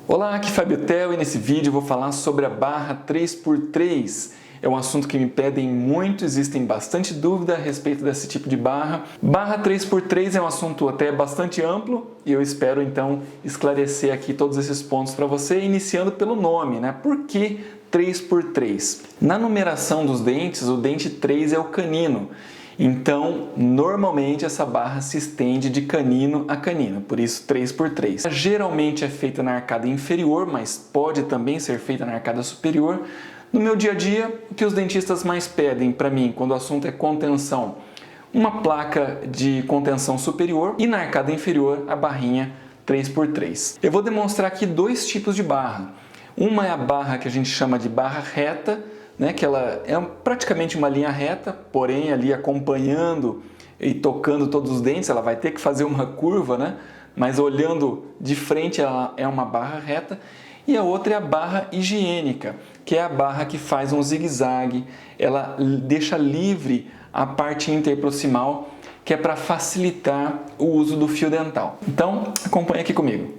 Olá, aqui é Fábio Tel e nesse vídeo eu vou falar sobre a barra 3x3. É um assunto que me pedem muito, existem bastante dúvida a respeito desse tipo de barra. Barra 3x3 é um assunto até bastante amplo e eu espero então esclarecer aqui todos esses pontos para você, iniciando pelo nome, né? Por que 3x3? Na numeração dos dentes, o dente 3 é o canino. Então, normalmente essa barra se estende de canino a canino, por isso 3x3. Geralmente é feita na arcada inferior, mas pode também ser feita na arcada superior. No meu dia a dia, o que os dentistas mais pedem para mim quando o assunto é contenção? Uma placa de contenção superior e na arcada inferior a barrinha 3x3. Eu vou demonstrar aqui dois tipos de barra. Uma é a barra que a gente chama de barra reta, né, que ela é praticamente uma linha reta, porém ali acompanhando e tocando todos os dentes, ela vai ter que fazer uma curva, né, mas olhando de frente ela é uma barra reta. E a outra é a barra higiênica, que é a barra que faz um zigue-zague, ela deixa livre a parte interproximal, que é para facilitar o uso do fio dental. Então, acompanha aqui comigo.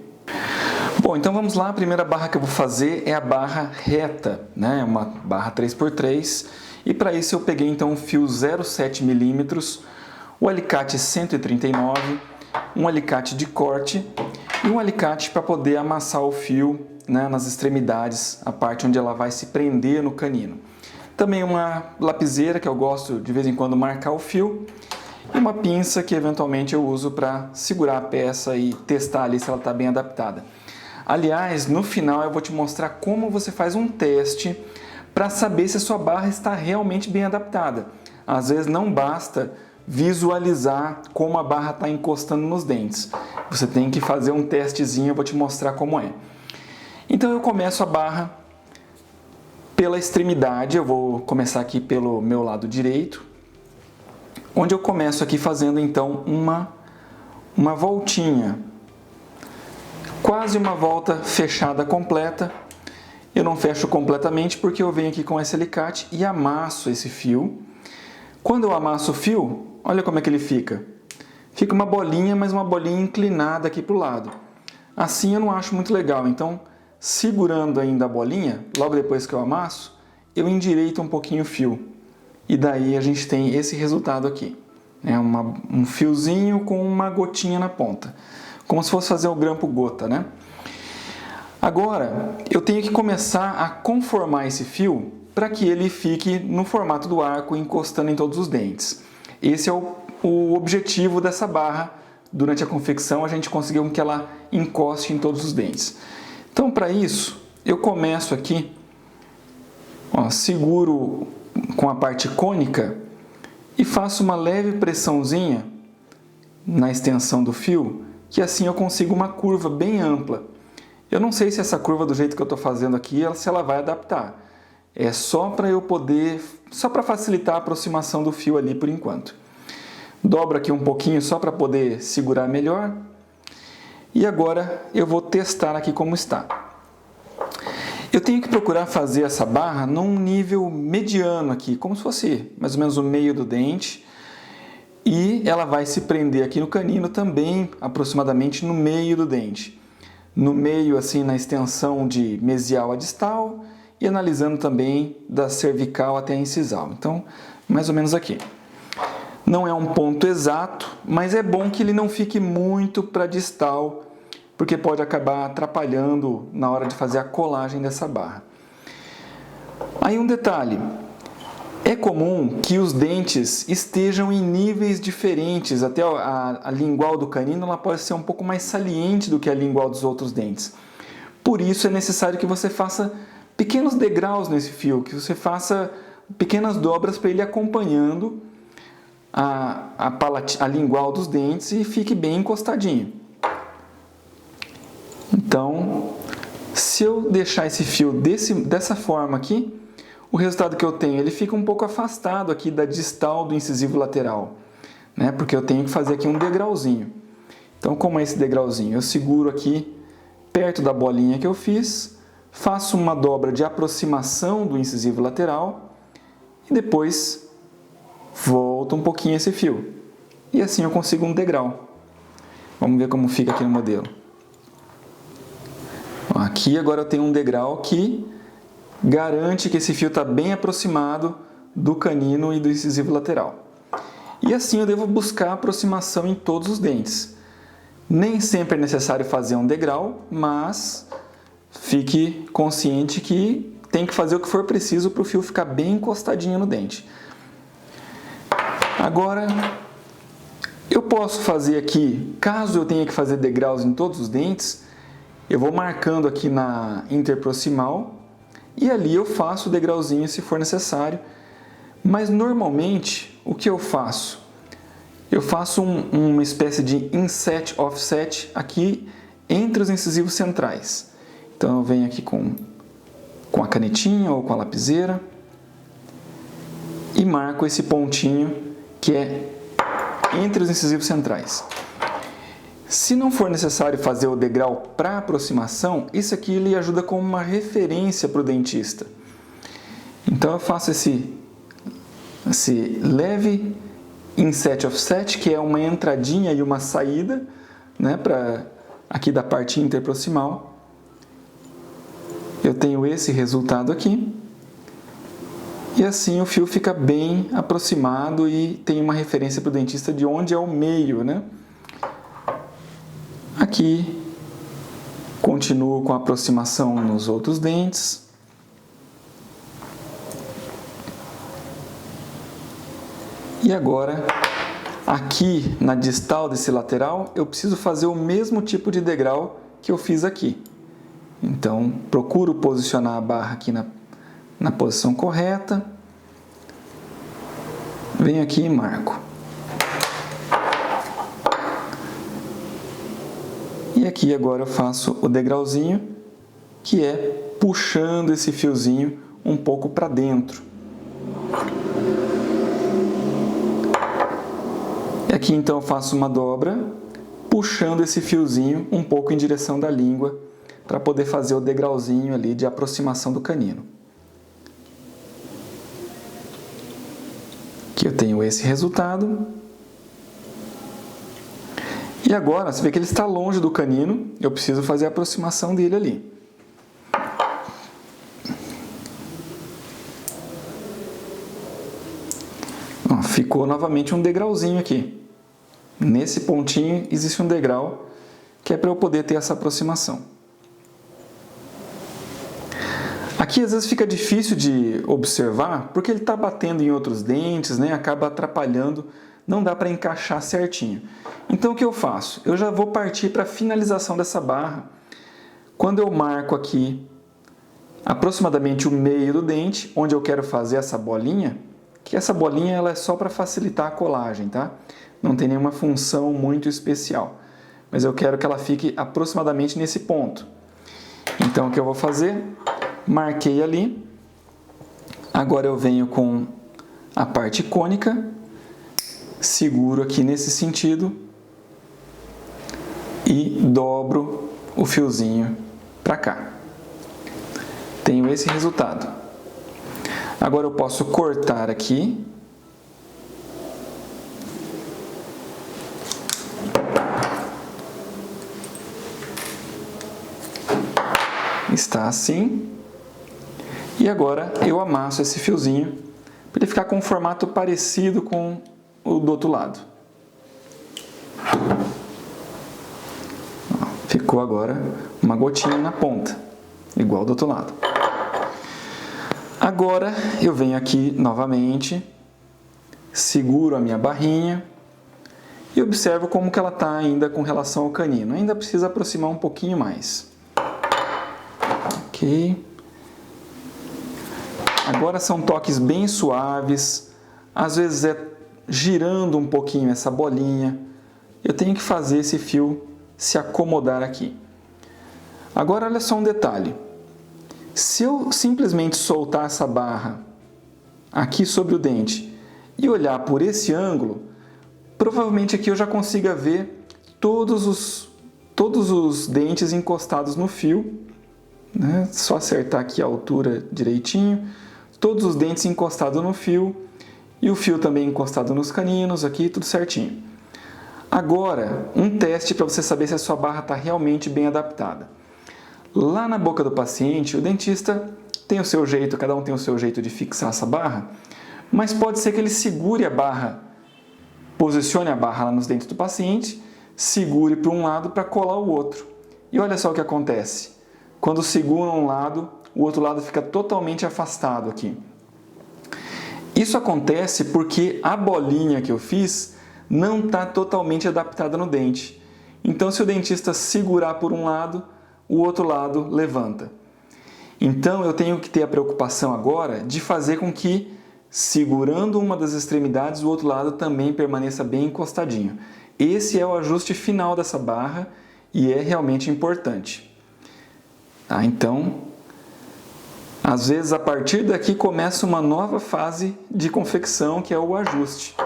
Bom, então vamos lá, a primeira barra que eu vou fazer é a barra reta, né? Uma barra 3x3, e para isso eu peguei então um fio 0,7 milímetros, o alicate 139, um alicate de corte e um alicate para poder amassar o fio, né, nas extremidades, a parte onde ela vai se prender no canino. Também uma lapiseira que eu gosto de vez em quando marcar o fio, e uma pinça que eventualmente eu uso para segurar a peça e testar ali se ela está bem adaptada. Aliás, no final eu vou te mostrar como você faz um teste para saber se a sua barra está realmente bem adaptada. Às vezes não basta visualizar como a barra está encostando nos dentes. Você tem que fazer um testezinho, eu vou te mostrar como é. Então eu começo a barra pela extremidade, eu vou começar aqui pelo meu lado direito, onde eu começo aqui fazendo então uma voltinha. Quase uma volta fechada completa. Eu não fecho completamente porque eu venho aqui com esse alicate e amasso esse fio. Quando eu amasso o fio, olha como é que ele fica. Fica uma bolinha, mas uma bolinha inclinada aqui para o lado. Assim eu não acho muito legal, então segurando ainda a bolinha, logo depois que eu amasso, eu endireito um pouquinho o fio. E daí a gente tem esse resultado aqui. É um fiozinho com uma gotinha na ponta. Como se fosse fazer o grampo gota, né? Agora, eu tenho que começar a conformar esse fio para que ele fique no formato do arco, encostando em todos os dentes. Esse é o objetivo dessa barra. Durante a confecção, a gente conseguiu que ela encoste em todos os dentes. Então, para isso, eu começo aqui, ó, seguro com a parte cônica e faço uma leve pressãozinha na extensão do fio, que assim eu consigo uma curva bem ampla. Eu não sei se essa curva do jeito que eu estou fazendo aqui, se ela vai adaptar. É só para eu poder, só para facilitar a aproximação do fio ali por enquanto. Dobro aqui um pouquinho só para poder segurar melhor. E agora eu vou testar aqui como está. Eu tenho que procurar fazer essa barra num nível mediano aqui, como se fosse mais ou menos o meio do dente. E ela vai se prender aqui no canino também, aproximadamente no meio do dente. No meio, assim, na extensão de mesial a distal e analisando também da cervical até a incisal. Então, mais ou menos aqui. Não é um ponto exato, mas é bom que ele não fique muito para distal, porque pode acabar atrapalhando na hora de fazer a colagem dessa barra. Aí um detalhe. É comum que os dentes estejam em níveis diferentes, até a lingual do canino ela pode ser um pouco mais saliente do que a lingual dos outros dentes. Por isso é necessário que você faça pequenos degraus nesse fio, que você faça pequenas dobras para ele acompanhando a lingual dos dentes e fique bem encostadinho. Então, se eu deixar esse fio dessa forma aqui, o resultado que eu tenho, ele fica um pouco afastado aqui da distal do incisivo lateral, né? Porque eu tenho que fazer aqui um degrauzinho. Então, como é esse degrauzinho? Eu seguro aqui perto da bolinha que eu fiz, faço uma dobra de aproximação do incisivo lateral e depois volto um pouquinho esse fio. E assim eu consigo um degrau. Vamos ver como fica aqui no modelo. Ó, Aqui agora eu tenho um degrau que garante que esse fio está bem aproximado do canino e do incisivo lateral. E assim eu devo buscar aproximação em todos os dentes. Nem sempre é necessário fazer um degrau, mas fique consciente que tem que fazer o que for preciso para o fio ficar bem encostadinho no dente. Agora, eu posso fazer aqui, caso eu tenha que fazer degraus em todos os dentes, eu vou marcando aqui na interproximal e ali eu faço o degrauzinho se for necessário. Mas normalmente, o que eu faço? Eu faço uma espécie de inset offset aqui entre os incisivos centrais. Então eu venho aqui com a canetinha ou com a lapiseira e marco esse pontinho que é entre os incisivos centrais. Se não for necessário fazer o degrau para aproximação, isso aqui ele ajuda como uma referência para o dentista. Então eu faço esse leve inset offset, que é uma entradinha e uma saída, né, aqui da parte interproximal. Eu tenho esse resultado aqui. E assim o fio fica bem aproximado e tem uma referência para o dentista de onde é o meio, né? Aqui continuo com a aproximação nos outros dentes. E agora, aqui na distal desse lateral, eu preciso fazer o mesmo tipo de degrau que eu fiz aqui. Então, procuro posicionar a barra aqui na posição correta. Venho aqui e marco. E aqui agora eu faço o degrauzinho, que é puxando esse fiozinho um pouco para dentro. E aqui então eu faço uma dobra, puxando esse fiozinho um pouco em direção da língua, para poder fazer o degrauzinho ali de aproximação do canino. Aqui eu tenho esse resultado. E agora, você vê que ele está longe do canino, eu preciso fazer a aproximação dele ali. Ó, ficou novamente um degrauzinho aqui. Nesse pontinho existe um degrau que é para eu poder ter essa aproximação. Aqui às vezes fica difícil de observar porque ele está batendo em outros dentes, né? Acaba atrapalhando, não dá para encaixar certinho. Então o que eu faço? Eu já vou partir para a finalização dessa barra. Quando eu marco aqui aproximadamente o meio do dente, onde eu quero fazer essa bolinha, que essa bolinha ela é só para facilitar a colagem, tá? Não tem nenhuma função muito especial, mas eu quero que ela fique aproximadamente nesse ponto. Então o que eu vou fazer? Marquei ali, agora eu venho com a parte cônica, seguro aqui nesse sentido e dobro o fiozinho para cá. Tenho esse resultado. Agora eu posso cortar aqui. Está assim. E agora eu amasso esse fiozinho para ele ficar com um formato parecido com o do outro lado. Ficou agora uma gotinha na ponta, igual do outro lado. Agora eu venho aqui novamente, seguro a minha barrinha e observo como que ela está ainda com relação ao canino. Ainda precisa aproximar um pouquinho mais. Ok. Agora são toques bem suaves, às vezes é girando um pouquinho essa bolinha. Eu tenho que fazer esse fio se acomodar aqui. Agora olha só um detalhe. Se eu simplesmente soltar essa barra aqui sobre o dente e olhar por esse ângulo, provavelmente aqui eu já consiga ver todos os dentes encostados no fio, né? Só acertar aqui a altura direitinho, todos os dentes encostados no fio e o fio também encostado nos caninos, aqui tudo certinho. Agora, um teste para você saber se a sua barra está realmente bem adaptada. Lá na boca do paciente, o dentista tem o seu jeito, cada um tem o seu jeito de fixar essa barra, mas pode ser que ele segure a barra, posicione a barra lá nos dentes do paciente, segure para um lado para colar o outro. E olha só o que acontece. Quando segura um lado, o outro lado fica totalmente afastado aqui. Isso acontece porque a bolinha que eu fiz não está totalmente adaptada no dente. Então, se o dentista segurar por um lado, o outro lado levanta. Então, eu tenho que ter a preocupação agora de fazer com que, segurando uma das extremidades, o outro lado também permaneça bem encostadinho. Esse é o ajuste final dessa barra e é realmente importante. Então, às vezes, a partir daqui começa uma nova fase de confecção, que é o ajuste.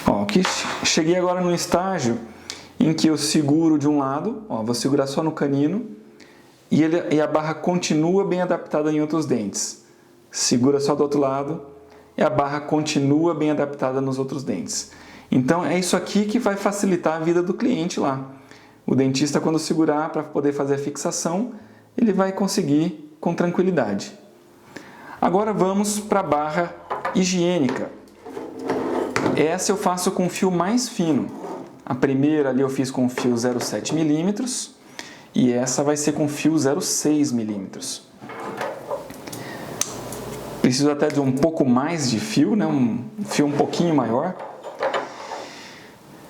Aqui cheguei agora no estágio em que eu seguro de um lado, vou segurar só no canino, e a barra continua bem adaptada em outros dentes. Segura só do outro lado e a barra continua bem adaptada nos outros dentes. Então, é isso aqui que vai facilitar a vida do cliente lá. O dentista, quando segurar para poder fazer a fixação, ele vai conseguir com tranquilidade. Agora vamos para a barra higiênica. Essa eu faço com fio mais fino. A primeira ali eu fiz com fio 0,7 milímetros e essa vai ser com fio 0,6 milímetros. Preciso até de um pouco mais de fio, né? Um fio um pouquinho maior.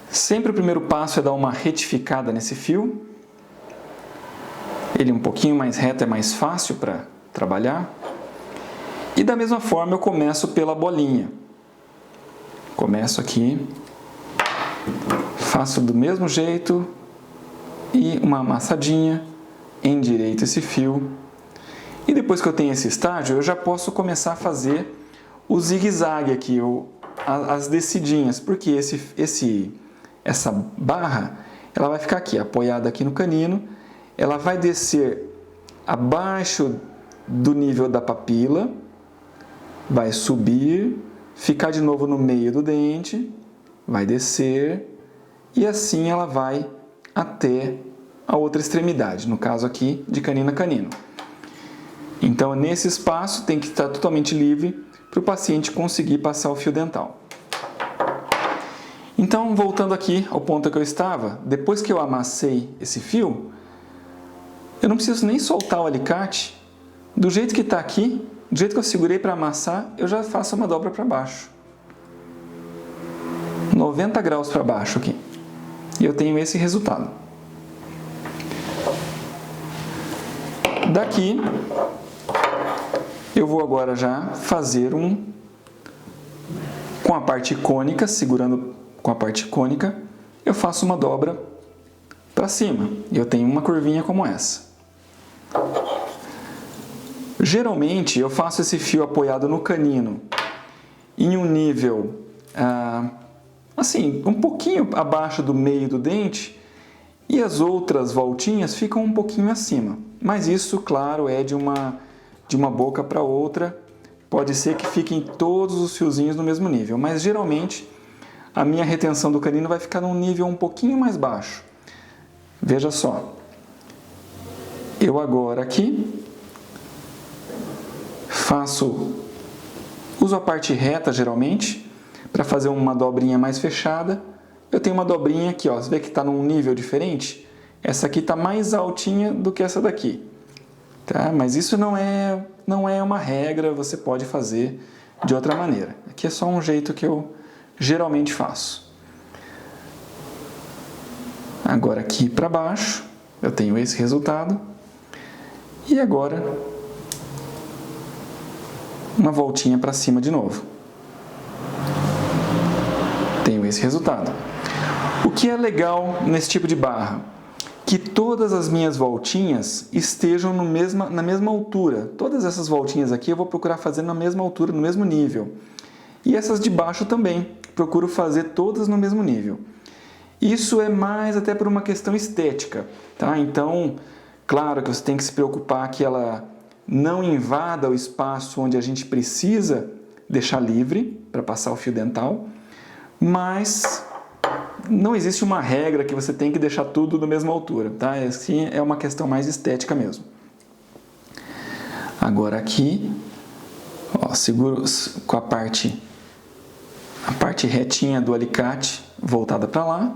Sempre o primeiro passo é dar uma retificada nesse fio. Ele um pouquinho mais reto é mais fácil para trabalhar. E da mesma forma eu começo pela bolinha. Começo aqui, faço do mesmo jeito e uma amassadinha, endireito esse fio. E depois que eu tenho esse estágio, eu já posso começar a fazer o zigue-zague aqui, as descidinhas, porque essa barra ela vai ficar aqui, apoiada aqui no canino, ela vai descer abaixo do nível da papila, vai subir, ficar de novo no meio do dente, vai descer e assim ela vai até a outra extremidade, no caso aqui de canino a canino. Então nesse espaço tem que estar totalmente livre para o paciente conseguir passar o fio dental. Então voltando aqui ao ponto que eu estava, depois que eu amassei esse fio, eu não preciso nem soltar o alicate, do jeito que está aqui, do jeito que eu segurei para amassar, eu já faço uma dobra para baixo. 90 graus para baixo aqui. E eu tenho esse resultado. Daqui, eu vou agora já fazer com a parte cônica, segurando com a parte cônica, eu faço uma dobra para cima. E eu tenho uma curvinha como essa. Geralmente, eu faço esse fio apoiado no canino em um nível, assim, um pouquinho abaixo do meio do dente e as outras voltinhas ficam um pouquinho acima. Mas isso, claro, é de uma boca para outra. Pode ser que fiquem todos os fiozinhos no mesmo nível, mas geralmente a minha retenção do canino vai ficar num nível um pouquinho mais baixo. Veja só. Eu agora aqui uso a parte reta geralmente, para fazer uma dobrinha mais fechada. Eu tenho uma dobrinha aqui, você vê que está num nível diferente? Essa aqui está mais altinha do que essa daqui. Tá? Mas isso não é uma regra, você pode fazer de outra maneira. Aqui é só um jeito que eu geralmente faço. Agora aqui para baixo, eu tenho esse resultado. E agora uma voltinha para cima de novo. Tenho esse resultado. O que é legal nesse tipo de barra? Que todas as minhas voltinhas estejam na mesma altura. Todas essas voltinhas aqui eu vou procurar fazer na mesma altura, no mesmo nível. E essas de baixo também, procuro fazer todas no mesmo nível. Isso é mais até por uma questão estética, tá? Então, claro que você tem que se preocupar que ela não invada o espaço onde a gente precisa deixar livre para passar o fio dental, mas não existe uma regra que você tem que deixar tudo da mesma altura, tá? Assim é uma questão mais estética mesmo. Agora aqui, ó, seguro com a parte retinha do alicate voltada para lá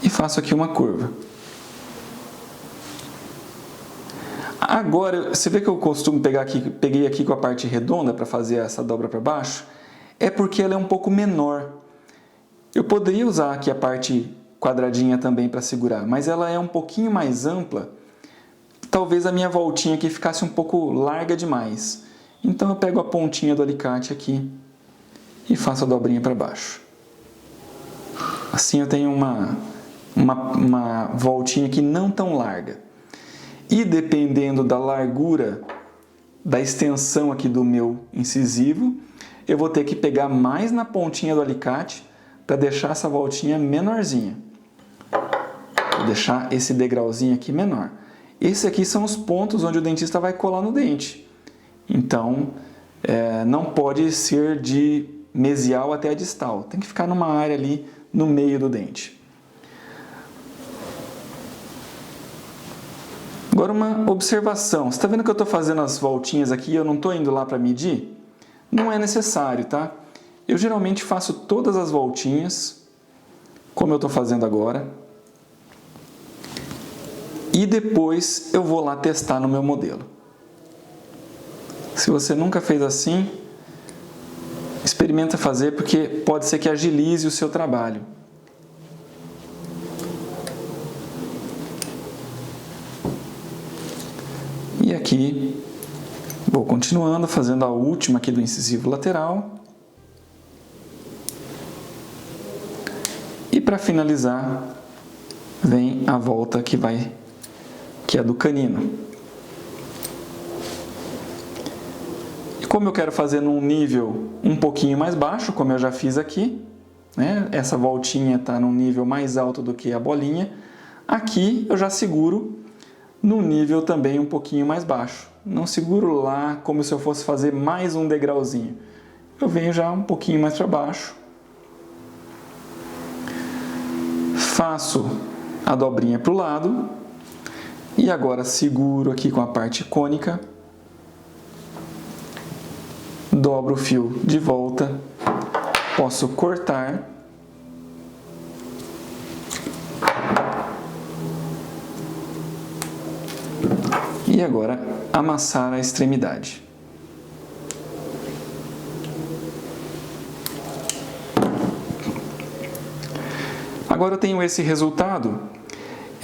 e faço aqui uma curva. Agora, você vê que eu costumo peguei aqui com a parte redonda para fazer essa dobra para baixo? É porque ela é um pouco menor. Eu poderia usar aqui a parte quadradinha também para segurar, mas ela é um pouquinho mais ampla. Talvez a minha voltinha aqui ficasse um pouco larga demais. Então eu pego a pontinha do alicate aqui e faço a dobrinha para baixo. Assim eu tenho uma voltinha aqui não tão larga. E dependendo da largura, da extensão aqui do meu incisivo, eu vou ter que pegar mais na pontinha do alicate para deixar essa voltinha menorzinha. Vou deixar esse degrauzinho aqui menor. Esses aqui são os pontos onde o dentista vai colar no dente. Então, não pode ser de mesial até a distal. Tem que ficar numa área ali no meio do dente. Agora uma observação. Você está vendo que eu estou fazendo as voltinhas aqui e eu não estou indo lá para medir? Não é necessário, tá? Eu geralmente faço todas as voltinhas, como eu estou fazendo agora. E depois eu vou lá testar no meu modelo. Se você nunca fez assim, experimenta fazer porque pode ser que agilize o seu trabalho. E aqui, vou continuando, fazendo a última aqui do incisivo lateral. E para finalizar, vem a volta que é do canino. E como eu quero fazer num nível um pouquinho mais baixo, como eu já fiz aqui, né? Essa voltinha está num nível mais alto do que a bolinha, aqui eu já seguro num nível também um pouquinho mais baixo. Não seguro lá como se eu fosse fazer mais um degrauzinho. Eu venho já um pouquinho mais para baixo. Faço a dobrinha para o lado. E agora seguro aqui com a parte cônica. Dobro o fio de volta. Posso cortar. E agora amassar a extremidade. Agora eu tenho esse resultado.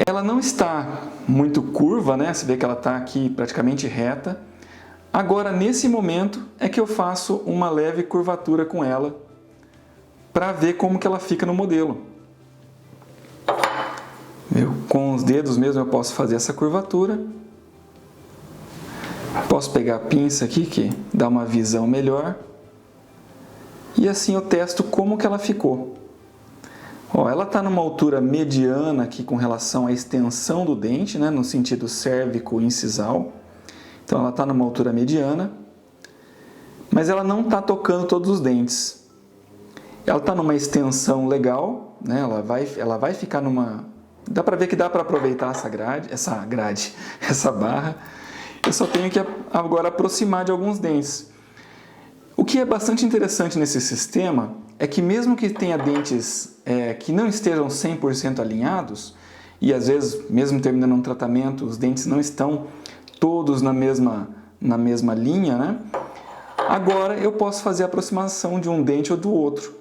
Ela não está muito curva, né? Você vê que ela está aqui praticamente reta. Agora, nesse momento, é que eu faço uma leve curvatura com ela para ver como que ela fica no modelo. Com os dedos mesmo eu posso fazer essa curvatura. Posso pegar a pinça aqui, que dá uma visão melhor. E assim eu testo como que ela ficou. Ó, ela está numa altura mediana aqui com relação à extensão do dente, né, no sentido cérvico-incisal. Então ela está numa altura mediana, mas ela não está tocando todos os dentes. Ela está numa extensão legal, né, ela vai ficar numa... Dá para ver que dá para aproveitar essa barra. Eu só tenho que agora aproximar de alguns dentes. O que é bastante interessante nesse sistema é que mesmo que tenha dentes que não estejam 100% alinhados, e às vezes, mesmo terminando um tratamento, os dentes não estão todos na mesma linha, né? Agora eu posso fazer a aproximação de um dente ou do outro.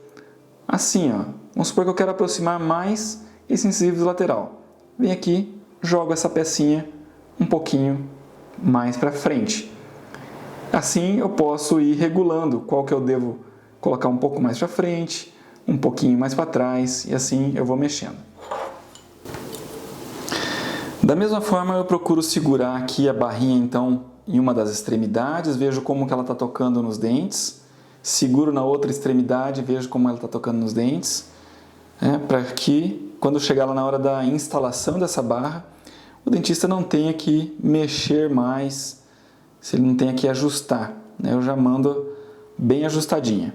Assim, ó, vamos supor que eu quero aproximar mais esse incisivo lateral. Vem aqui, jogo essa pecinha um pouquinho mais para frente. Assim eu posso ir regulando qual que eu devo colocar um pouco mais para frente, um pouquinho mais para trás, e assim eu vou mexendo. Da mesma forma eu procuro segurar aqui a barrinha então em uma das extremidades, vejo como que ela está tocando nos dentes, seguro na outra extremidade, vejo como ela está tocando nos dentes, para que quando chegar lá na hora da instalação dessa barra, o dentista não tenha que mexer mais, se ele não tenha que ajustar, né? Eu já mando bem ajustadinha.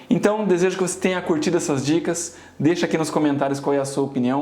Então, desejo que você tenha curtido essas dicas. Deixa aqui nos comentários qual é a sua opinião.